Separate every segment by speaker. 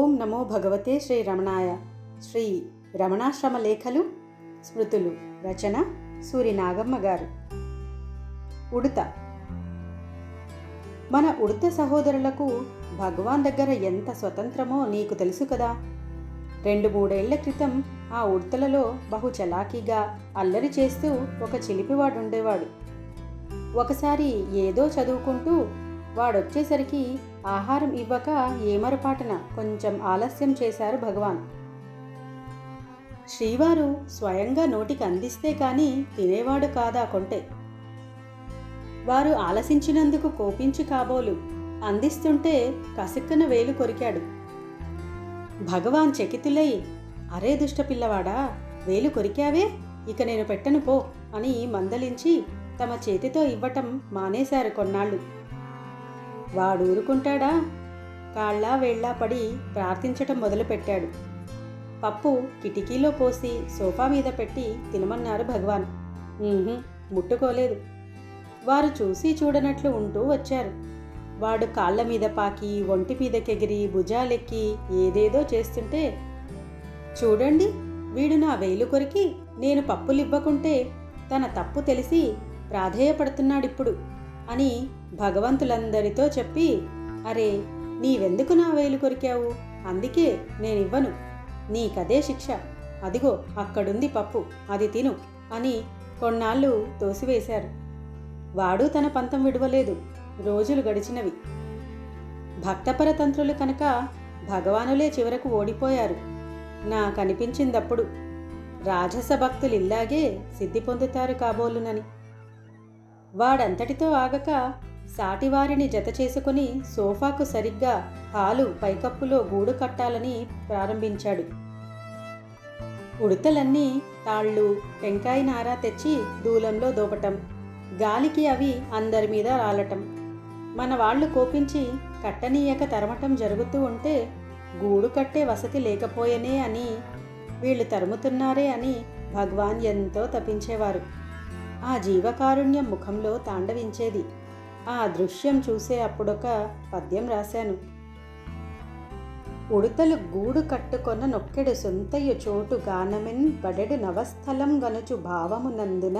Speaker 1: ఓం నమో భగవతే శ్రీ రమణాయ. శ్రీ రమణాశ్రమ లేఖలు స్మృతులు. రచన సూరి నాగమ్మ గారు. ఉడత. మన ఉడత సహోదరులకు భగవాన్ దగ్గర ఎంత స్వతంత్రమో నీకు తెలుసు కదా. 2-3 ఏళ్ల క్రితం ఆ ఉడతలలో బహు చలాకీగా అల్లరి చేస్తూ ఒక చిలిపివాడుండేవాడు. ఒకసారి ఏదో చదువుకుంటూ వాడొచ్చేసరికి ఆహారం ఇవ్వక ఏమరపాటన కొంచెం ఆలస్యం చేశారు భగవాన్. శ్రీవారు స్వయంగా నోటికి అందిస్తే కాని తినేవాడు కాదా కొంటె. వారు ఆలసించినందుకు కోపించి కాబోలు అందిస్తుంటే కసిక్కన వేలు కొరికాడు. భగవాన్ చకితులై, అరే దుష్టపిల్లవాడా, వేలు కొరికావే, ఇక నేను పెట్టను పో అని మందలించి తమ చేతితో ఇవ్వటం మానేశారు కొన్నాళ్ళు. వాడూరుకుంటాడా? కాళ్ళా వేళ్ళా పడి ప్రార్థించటం మొదలుపెట్టాడు. పప్పు కిటికీలో పోసి సోఫా మీద పెట్టి తినమన్నారు భగవాన్. ముట్టుకోలేదు. వారు చూసి చూడనట్లు ఉంటూ వచ్చారు. వాడు కాళ్ళ మీద పాకి, ఒంటి మీదకెగిరి, భుజాలెక్కి ఏదేదో చేస్తుంటే, చూడండి వీడు నా వేలు కొరికి నేను పప్పులివ్వకుంటే తన తప్పు తెలిసి ప్రాధేయపడుతున్నాడిప్పుడు అని భగవంతులందరితో చెప్పి, అరే నీవెందుకు నా వేలు కొరికావు, అందుకే నేనివ్వను, నీకదే శిక్ష, అదిగో అక్కడుంది పప్పు, అది తిను అని కొన్నాళ్ళు తోసివేశారు. వాడు తన పంతం విడవలేదు. రోజులు గడిచినవి. భక్తపరతంత్రులు కనుక భగవానులే చివరకు ఓడిపోయారు నాకనిపించిందప్పుడు. రాజస భక్తులు ఇల్లాగే సిద్ధి పొందుతారు కాబోలునని. వాడంతటితో ఆగక సాటివారిని జత చేసుకుని సోఫాకు సరిగ్గా హాలు పైకప్పులో గూడు కట్టాలని ప్రారంభించాడు. ఉడతలన్నీ తాళ్ళు, టెంకాయ నారా తెచ్చి దూలంలో దోపటం, గాలికి అవి అందరి మీద రాలటం, మన వాళ్ళు కోపించి కట్టనీయక తరమటం జరుగుతూ ఉంటే గూడు కట్టే వసతి లేకపోయేనే అని, వీళ్ళు తరుముతున్నారే అని భగవాన్ ఎంతో తపించేవారు. ఆ జీవకారుణ్యం ముఖంలో తాండవించేది. ఆ దృశ్యం చూసే అప్పుడొక పద్యం రాశాను. ఉడతలు గూడు కట్టుకొన్న నొక్కెడు సొంతయ్య చోటు గానమెన్ బడెడు నవస్థలం గనుచు భావమునందున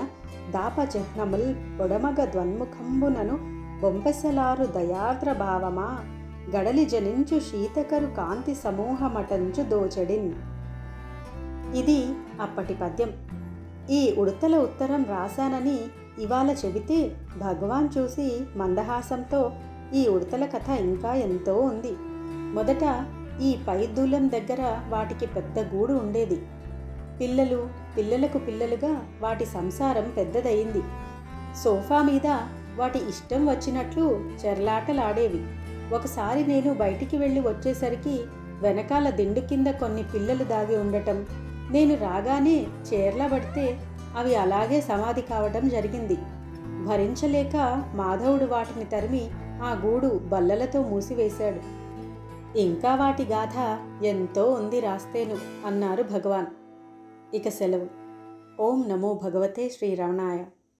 Speaker 1: దాప చిహ్నముల్ పొడమగ ద్వన్ముఖంబునను బొంపెసలారు దయార్ద్ర భావమా గడలి జనించు శీతకరు కాంతి సమూహమటంచు దోచెడిన్. ఇది అప్పటి పద్యం. ఈ ఉడతల ఉత్తరం రాశానని ఇవాళ చెబితే భగవాన్ చూసి మందహాసంతో, ఈ ఉడతల కథ ఇంకా ఎంతో ఉంది. మొదట ఈ పై దూలం దగ్గర వాటికి పెద్ద గూడు ఉండేది. పిల్లలకు పిల్లలుగా వాటి సంసారం పెద్దదయింది. సోఫా మీద వాటి ఇష్టం వచ్చినట్లు చెర్లాటలాడేవి. ఒకసారి నేను బయటికి వెళ్ళి వచ్చేసరికి వెనకాల దిండు కింద కొన్ని పిల్లలు దాగి ఉండటం, నేను రాగానే చేర్లబడితే అవి అలాగే సమాధి కావడం జరిగింది. భరించలేక మాధవుడు వాటిని తరిమి ఆ గూడు బల్లలతో మూసివేశాడు. ఇంకా వాటి గాథ ఎంతో ఉంది రాస్తేను అన్నారు భగవాన్. ఇక సెలవు. ఓం నమో భగవతే శ్రీ రమణాయ.